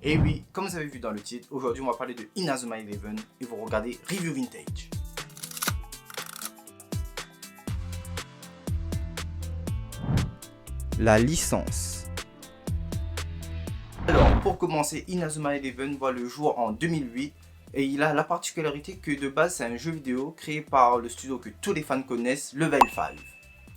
Et oui, comme vous avez vu dans le titre, aujourd'hui on va parler de Inazuma Eleven et vous regardez Review Vintage. La licence. Alors, pour commencer, Inazuma Eleven voit le jour en 2008 et il a la particularité que de base c'est un jeu vidéo créé par le studio que tous les fans connaissent, Level 5.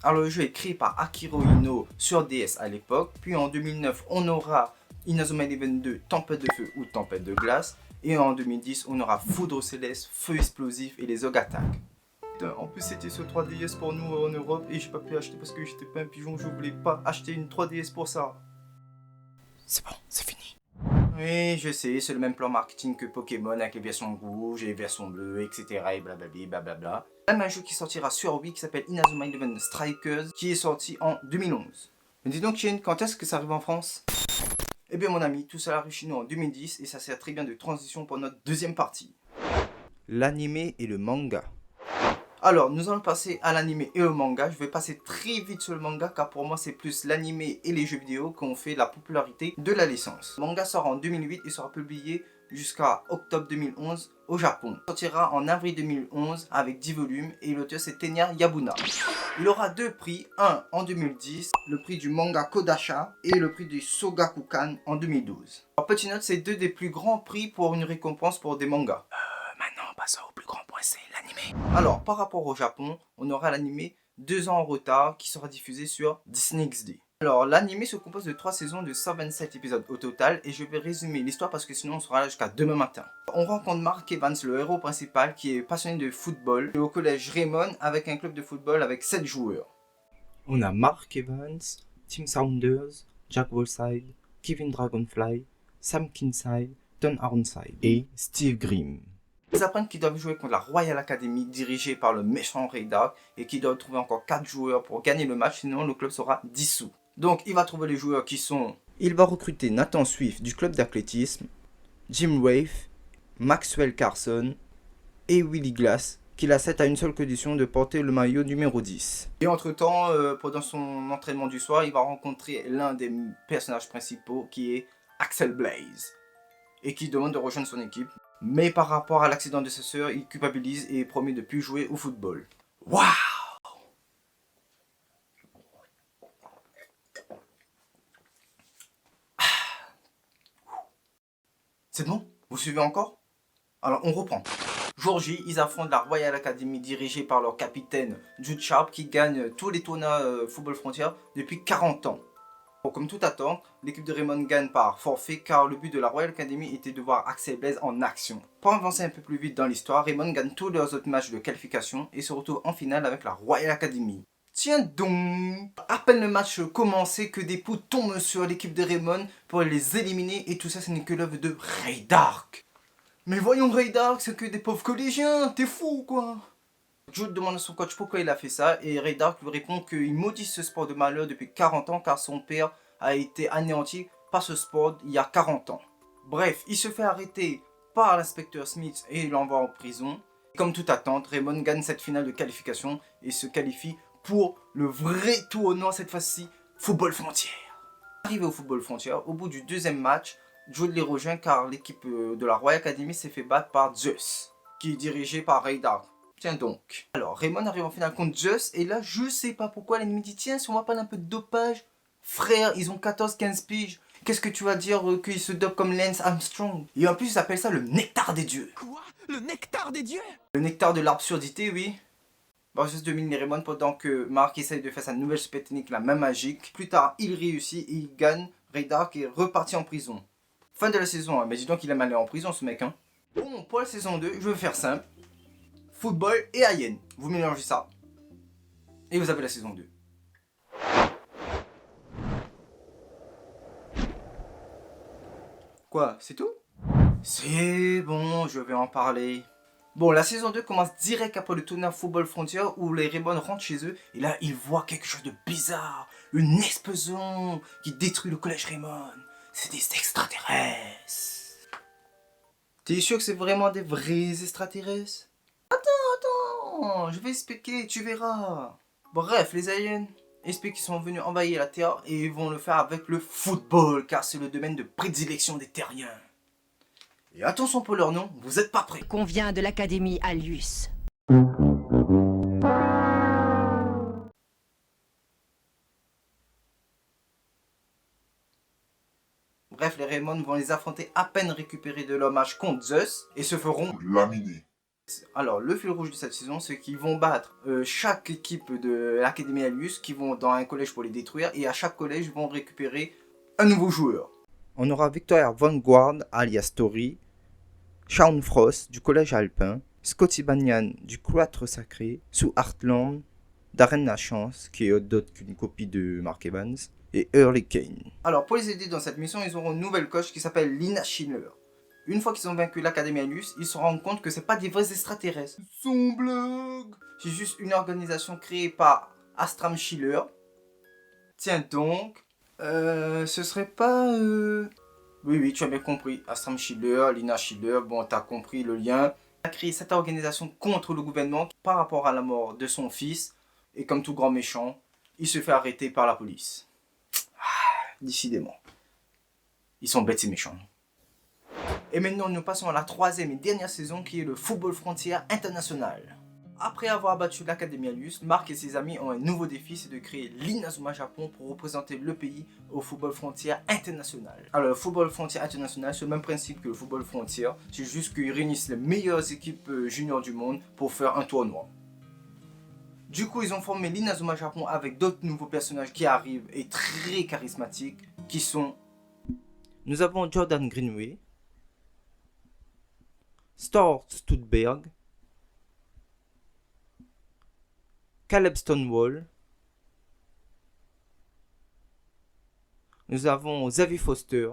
Alors le jeu est créé par Akiro Ino sur DS à l'époque, puis en 2009 on aura Inazuma Eleven 2 Tempête de feu ou Tempête de glace, et en 2010 on aura Foudre céleste, Feu explosif et les Zog Attack. En plus c'était sur 3DS pour nous en Europe et j'ai pas pu acheter parce que j'étais pas un pigeon, je voulais pas acheter une 3DS pour ça. C'est bon, c'est fini. Oui, je sais, c'est le même plan marketing que Pokémon avec les versions rouges et les versions bleues, etc. et blablabla. Même un jeu qui sortira sur Wii qui s'appelle Inazuma Eleven Strikers qui est sorti en 2011. Mais dis donc Chine, quand est-ce que ça arrive en France? Eh bien mon ami, tout ça arrive chez nous en 2010 et ça sert très bien de transition pour notre deuxième partie. L'anime et le manga. Alors, nous allons passer à l'anime et au manga. Je vais passer très vite sur le manga car pour moi c'est plus l'anime et les jeux vidéo qui ont fait la popularité de la licence. Le manga sort en 2008 et sera publié jusqu'à octobre 2011 au Japon. Il sortira en avril 2011 avec 10 volumes et l'auteur c'est Tenya Yabuna. Il aura deux prix, un en 2010, le prix du manga Kodansha et le prix du Shogakukan en 2012. Alors petite note, c'est deux des plus grands prix pour une récompense pour des mangas. Maintenant, passons au plus grand point, c'est l'anime. Alors, par rapport au Japon, on aura l'anime 2 ans en retard qui sera diffusé sur Disney XD. Alors, l'anime se compose de 3 saisons de 127 épisodes au total et je vais résumer l'histoire parce que sinon on sera là jusqu'à demain matin. On rencontre Mark Evans, le héros principal qui est passionné de football, au collège Raymond avec un club de football avec 7 joueurs. On a Mark Evans, Tim Saunders, Jack Wolside, Kevin Dragonfly, Sam Kinside, Don Arnside et Steve Grimm. Ils apprennent qu'ils doivent jouer contre la Royal Academy dirigée par le méchant Ray Dark et qu'ils doivent trouver encore 4 joueurs pour gagner le match, sinon le club sera dissous. Donc il va trouver les joueurs qui sont... Il va recruter Nathan Swift du club d'athlétisme, Jim Wave, Maxwell Carson et Willie Glass qui l'acceptent à une seule condition de porter le maillot numéro 10. Et entre temps, pendant son entraînement du soir, il va rencontrer l'un des personnages principaux qui est Axel Blaze et qui demande de rejoindre son équipe. Mais par rapport à l'accident de sa sœur, il culpabilise et promet de plus jouer au football. Waouh! C'est bon? Vous suivez encore? Alors on reprend. Jour J, ils affrontent la Royal Academy dirigée par leur capitaine Jude Sharp qui gagne tous les tournois Football Frontier depuis 40 ans. Bon, comme tout attend, l'équipe de Raymond gagne par forfait car le but de la Royal Academy était de voir Axel Blaze en action. Pour avancer un peu plus vite dans l'histoire, Raymond gagne tous leurs autres matchs de qualification et se retrouve en finale avec la Royal Academy. Tiens donc, à peine le match commencé que des poules tombent sur l'équipe de Raymond pour les éliminer et tout ça ce n'est que l'œuvre de Ray Dark. Mais voyons Ray Dark, c'est que des pauvres collégiens, t'es fou quoi! Jude demande à son coach pourquoi il a fait ça et Ray Dark lui répond qu'il maudit ce sport de malheur depuis 40 ans car son père a été anéanti par ce sport il y a 40 ans. Bref, il se fait arrêter par l'inspecteur Smith et il l'envoie en prison. Comme toute attente, Raymond gagne cette finale de qualification et se qualifie pour le vrai tournoi cette fois-ci, Football Frontier. Arrivé au Football Frontier, au bout du deuxième match, Jude les rejoint car l'équipe de la Royal Academy s'est fait battre par Zeus, qui est dirigé par Ray Dark. Tiens donc. Alors, Raymond arrive en finale contre Zeus et là, je sais pas pourquoi l'ennemi dit tiens, si on va parler un peu de dopage, frère, ils ont 14-15 piges. Qu'est-ce que tu vas dire qu'ils se dopent comme Lance Armstrong? Et en plus, ils appellent ça le nectar des dieux. Quoi? Le nectar des dieux? Le nectar de l'absurdité, oui. Bon, Zeus domine les Raymond pendant que Mark essaye de faire sa nouvelle super technique, la main magique. Plus tard, il réussit et il gagne. Ray Dark est reparti en prison. Fin de la saison, hein. Mais dis donc, il aime aller en prison ce mec, hein. Bon, pour la saison 2, je vais faire simple. Football et Alien. Vous mélangez ça. Et vous avez la saison 2. Quoi, c'est tout? C'est bon, je vais en parler. Bon, la saison 2 commence direct après le tournoi Football Frontier où les Raymond rentrent chez eux et là ils voient quelque chose de bizarre. Une explosion qui détruit le collège Raymond. C'est des extraterrestres. T'es sûr que c'est vraiment des vrais extraterrestres? Attends, je vais expliquer, tu verras. Bref, les aliens, Explique qu'ils sont venus envahir la Terre et ils vont le faire avec le football, car c'est le domaine de prédilection des terriens. Et attention pour leur nom, vous êtes pas prêts. Convient de l'Académie Allius. Bref, les Raymond vont les affronter à peine récupérés de leur match contre Zeus et se feront laminé. Alors, le fil rouge de cette saison, c'est qu'ils vont battre chaque équipe de l'Académie Allius qui vont dans un collège pour les détruire et à chaque collège, ils vont récupérer un nouveau joueur. On aura Victoria Vanguard, alias Tori, Shaun Frost du collège alpin, Scotty Banyan du cloître sacré, Sue Hartland, Darren Lachance, qui est d'autre qu'une copie de Mark Evans, et Early Kane. Alors, pour les aider dans cette mission, ils auront une nouvelle coach qui s'appelle Lina Schiller. Une fois qu'ils ont vaincu l'Académie Allius, ils se rendent compte que c'est pas des vrais extraterrestres. Son blague. C'est juste une organisation créée par Astram Schiller. Tiens donc, ce serait pas... Oui, tu as bien compris. Astram Schiller, Lina Schiller, bon, t'as compris le lien. Il a créé cette organisation contre le gouvernement par rapport à la mort de son fils. Et comme tout grand méchant, il se fait arrêter par la police. Décidément. Ils sont bêtes et méchants. Et maintenant, nous passons à la troisième et dernière saison qui est le Football Frontier International. Après avoir battu l'Académie Allius, Mark et ses amis ont un nouveau défi, c'est de créer l'Inazuma Japon pour représenter le pays au Football Frontier International. Alors, le Football Frontier International, c'est le même principe que le Football Frontier, c'est juste qu'ils réunissent les meilleures équipes juniors du monde pour faire un tournoi. Du coup, ils ont formé l'Inazuma Japon avec d'autres nouveaux personnages qui arrivent et très charismatiques, qui sont... Nous avons Jordan Greenway, Stor Studberg, Caleb Stonewall, nous avons Xavier Foster,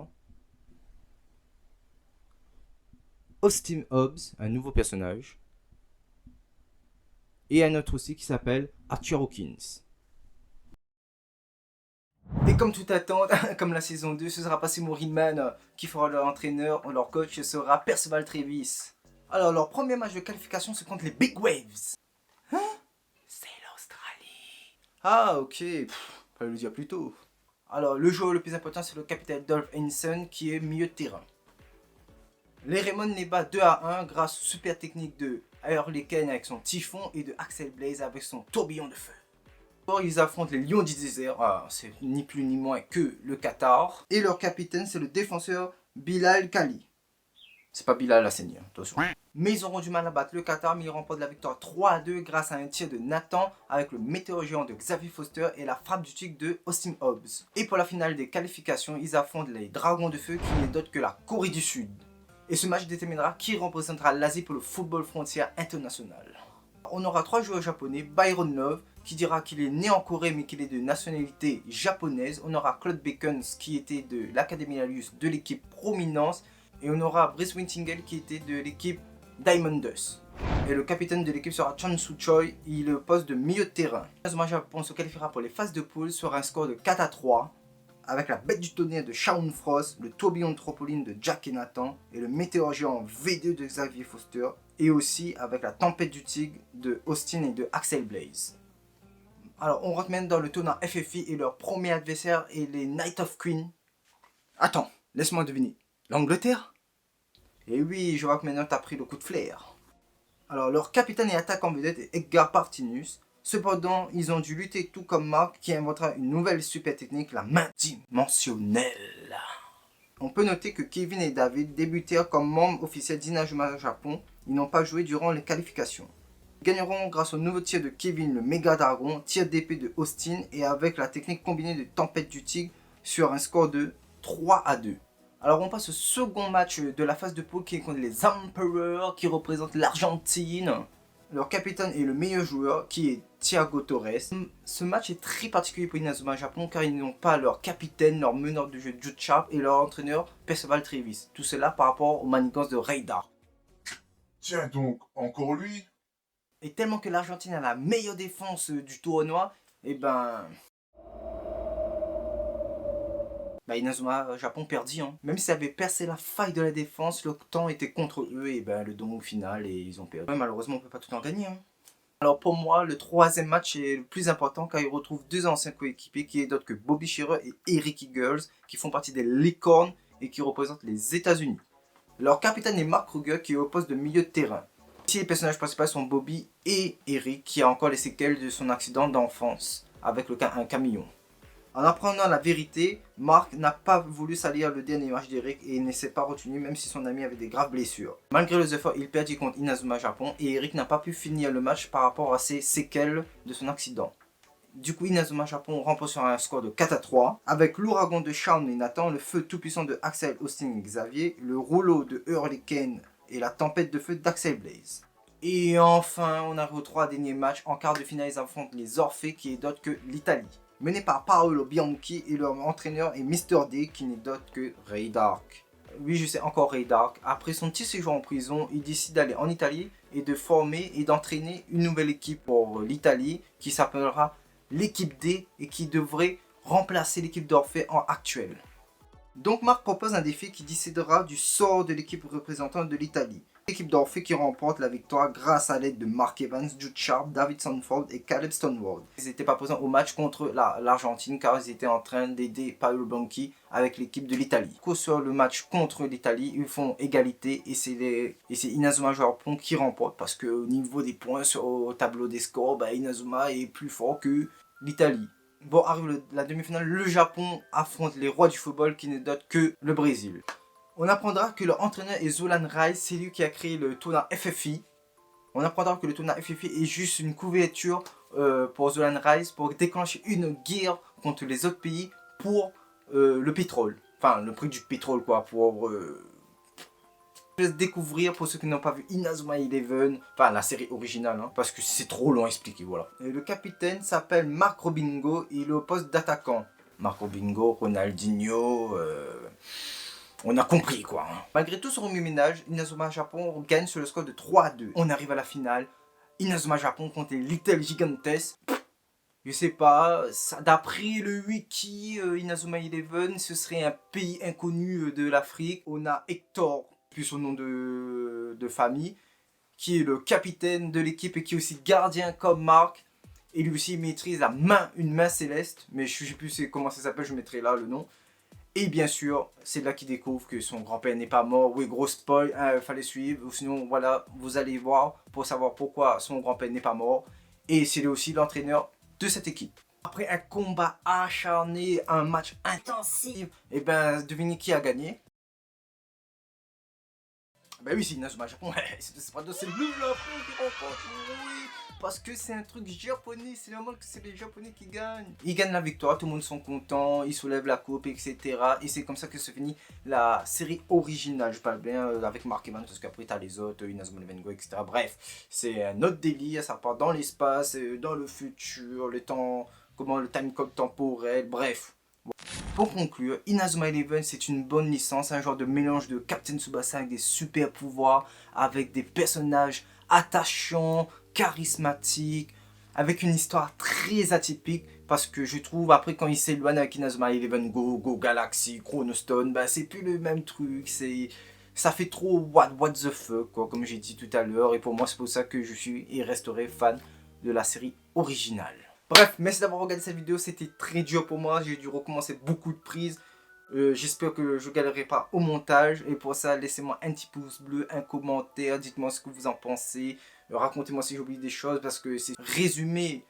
Austin Hobbs, un nouveau personnage, et un autre aussi qui s'appelle Arthur Hawkins. Et comme tout attend, comme la saison 2, ce sera pas Seymour Hillman qui fera leur entraîneur, leur coach sera Percival Travis. Alors leur premier match de qualification c'est contre les Big Waves. Hein? C'est l'Australie. Ah ok, fallait le dire plus tôt. Alors le joueur le plus important c'est le capitaine Dolph Henson qui est milieu de terrain. Les Raymond les bat 2-1 grâce aux super techniques de Hurley Kane avec son typhon et de Axel Blaze avec son tourbillon de feu. Ils affrontent les Lions du désert, c'est ni plus ni moins que le Qatar. Et leur capitaine c'est le défenseur Bilal Kali. C'est pas Bilal Hassani, attention. Mais ils auront du mal à battre le Qatar, mais ils remportent la victoire 3-2 grâce à un tir de Nathan avec le météore géant de Xavier Foster et la frappe du tigre de Austin Hobbs. Et pour la finale des qualifications, ils affrontent les Dragons de Feu qui n'est d'autre que la Corée du Sud. Et ce match déterminera qui représentera l'Asie pour le Football Frontier International. On aura 3 joueurs japonais, Byron Love qui dira qu'il est né en Corée mais qu'il est de nationalité japonaise. On aura Claude Beacons qui était de l'Académie Allius de l'équipe Prominence. Et on aura Brice Wintingle qui était de l'équipe Diamond Dust. Et le capitaine de l'équipe sera Chon-Soo Choi, il est au poste de milieu de terrain. L'Inazuma Japon se qualifiera pour les phases de poule sur un score de 4-3. Avec la bête du tonnerre de Shaun Frost, le tourbillon de trampoline de Jack et Nathan et le météore géant V2 de Xavier Foster. Et aussi avec la tempête du tigre de Austin et de Axel Blaze. Alors on rentre maintenant dans le tournoi FFI et leur premier adversaire est les Knights of Queen. Attends, laisse-moi deviner. L'Angleterre? Et oui, je vois que maintenant t'as pris le coup de flair. Alors leur capitaine et attaquant vedette est Edgar Partinus. Cependant, ils ont dû lutter tout comme Mark qui inventera une nouvelle super technique, la main dimensionnelle. On peut noter que Kevin et David débutèrent comme membres officiels d'Inazuma Japon. Ils n'ont pas joué durant les qualifications. Ils gagneront grâce au nouveau tir de Kevin, le méga dragon, tir d'épée de Austin et avec la technique combinée de tempête du tigre sur un score de 3-2. Alors on passe au second match de la phase de poule qui est contre les Emperors qui représentent l'Argentine. Leur capitaine est le meilleur joueur qui est Thiago Torres. Ce match est très particulier pour Inazuma Japon car ils n'ont pas leur capitaine, leur meneur de jeu Jude Sharp et leur entraîneur Percival Travis. Tout cela par rapport aux manigances de Radar. Tiens donc, encore lui? Et tellement que l'Argentine a la meilleure défense du tournoi, et Inazuma Japon perdit. Même s'ils avaient percé la faille de la défense, le temps était contre eux et le don au final et ils ont perdu. Ouais, malheureusement on peut pas tout en gagner. Alors Alors pour moi, le troisième match est le plus important car il retrouve deux anciens coéquipiers qui est d'autres que Bobby Shearer et Eric Eagles qui font partie des Licornes et qui représentent les États-Unis. Leur capitaine est Mark Kruger qui est au poste de milieu de terrain. Ici les personnages principaux sont Bobby et Eric qui a encore les séquelles de son accident d'enfance avec un camion. En apprenant la vérité, Mark n'a pas voulu salir le dernier match d'Eric et ne s'est pas retenu même si son ami avait des graves blessures. Malgré les efforts, il perdit contre Inazuma Japon et Eric n'a pas pu finir le match par rapport à ses séquelles de son accident. Du coup, Inazuma Japon remporte sur un score de 4-3 avec l'ouragan de Shawn et Nathan, le feu tout-puissant de Axel, Austin et Xavier, le rouleau de Hurricane et la tempête de feu d'Axel Blaze. Et enfin, on arrive aux trois derniers matchs. En quart de finale, ils affrontent les Orphées qui est d'autre que l'Italie. Mené par Paolo Bianchi et leur entraîneur est Mr. D qui n'est d'autre que Ray Dark. Oui, je sais, encore Ray Dark. Après son petit séjour en prison, il décide d'aller en Italie et de former et d'entraîner une nouvelle équipe pour l'Italie qui s'appellera l'équipe D et qui devrait remplacer l'équipe d'Orphée en actuelle. Donc Mark propose un défi qui décidera du sort de l'équipe représentante de l'Italie. L'équipe d'Orphée qui remporte la victoire grâce à l'aide de Mark Evans, Jude Sharp, David Sanford et Caleb Stonewall. Ils n'étaient pas présents au match contre l'Argentine car ils étaient en train d'aider Paolo Bianchi avec l'équipe de l'Italie. Sur le match contre l'Italie, ils font égalité et c'est Inazuma Japon qui remporte parce qu'au niveau des points au tableau des scores, Inazuma est plus fort que l'Italie. Bon, arrive la demi-finale, le Japon affronte les rois du football qui n'est d'autre que le Brésil. On apprendra que leur entraîneur est Zolan Rice, c'est lui qui a créé le tournoi FFI. On apprendra que le tournoi FFI est juste une couverture pour Zolan Rice pour déclencher une guerre contre les autres pays pour le pétrole. Enfin, le prix du pétrole quoi, pour découvrir pour ceux qui n'ont pas vu Inazuma Eleven, enfin la série originale, hein, parce que c'est trop long à expliquer, voilà. Et le capitaine s'appelle Mark Robingo, il est au poste d'attaquant. Mark Robingo, Ronaldinho... On a compris quoi. Hein. Malgré tout ce remue-ménage, Inazuma Japon gagne sur le score de 3-2. On arrive à la finale. Inazuma Japon contre les Little Gigantes. Je sais pas, d'après le wiki Inazuma Eleven, ce serait un pays inconnu de l'Afrique. On a Hector, plus son nom de famille, qui est le capitaine de l'équipe et qui est aussi gardien comme Mark. Et lui aussi il maîtrise une main céleste, mais je sais plus comment ça s'appelle, je mettrai là le nom. Et bien sûr, c'est là qu'il découvre que son grand-père n'est pas mort. Oui, gros spoil, fallait suivre. Ou sinon, voilà, vous allez voir pour savoir pourquoi son grand-père n'est pas mort. Et c'est aussi l'entraîneur de cette équipe. Après un combat acharné, un match intensif, et ben devinez qui a gagné? Ben oui, c'est Inazuma Japon. C'est pas de c'est le Japon qui remporte, oui. Parce que c'est un truc japonais, c'est normal que c'est les japonais qui gagnent. Ils gagnent la victoire, tout le monde sont contents, ils soulèvent la coupe, etc. Et c'est comme ça que se finit la série originale, je parle bien avec Mark Evans, parce qu'après t'as les autres, Inazuma Eleven Go, etc. Bref, c'est un autre délire, ça part dans l'espace, dans le futur, le temps, comment le time code temporel, bref. Bon. Pour conclure, Inazuma Eleven c'est une bonne licence, un genre de mélange de Captain Tsubasa avec des super pouvoirs, avec des personnages attachants, charismatique, avec une histoire très atypique parce que je trouve après quand il s'éloigne avec Inazuma Eleven Go, Go Galaxy, Chronostone, c'est plus le même truc, ça fait trop what the fuck quoi, comme j'ai dit tout à l'heure et pour moi c'est pour ça que je suis et resterai fan de la série originale. Bref, merci d'avoir regardé cette vidéo, c'était très dur pour moi, j'ai dû recommencer beaucoup de prises. J'espère que je ne galérerai pas au montage et pour ça laissez-moi un petit pouce bleu, un commentaire, dites-moi ce que vous en pensez, racontez-moi si j'ai oublié des choses parce que c'est résumé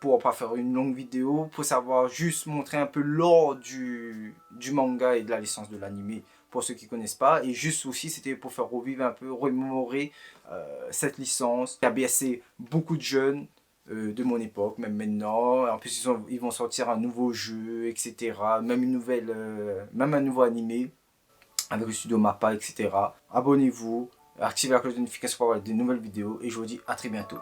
pour pas faire une longue vidéo, pour savoir juste montrer un peu l'or du manga et de la licence de l'anime pour ceux qui ne connaissent pas et juste aussi c'était pour faire revivre un peu, remémorer cette licence qui a bercé beaucoup de jeunes de mon époque, même maintenant. En plus ils vont sortir un nouveau jeu, etc. Même même un nouveau animé avec le studio Mappa, etc. Abonnez-vous, activez la cloche de notification pour avoir de nouvelles vidéos et je vous dis à très bientôt.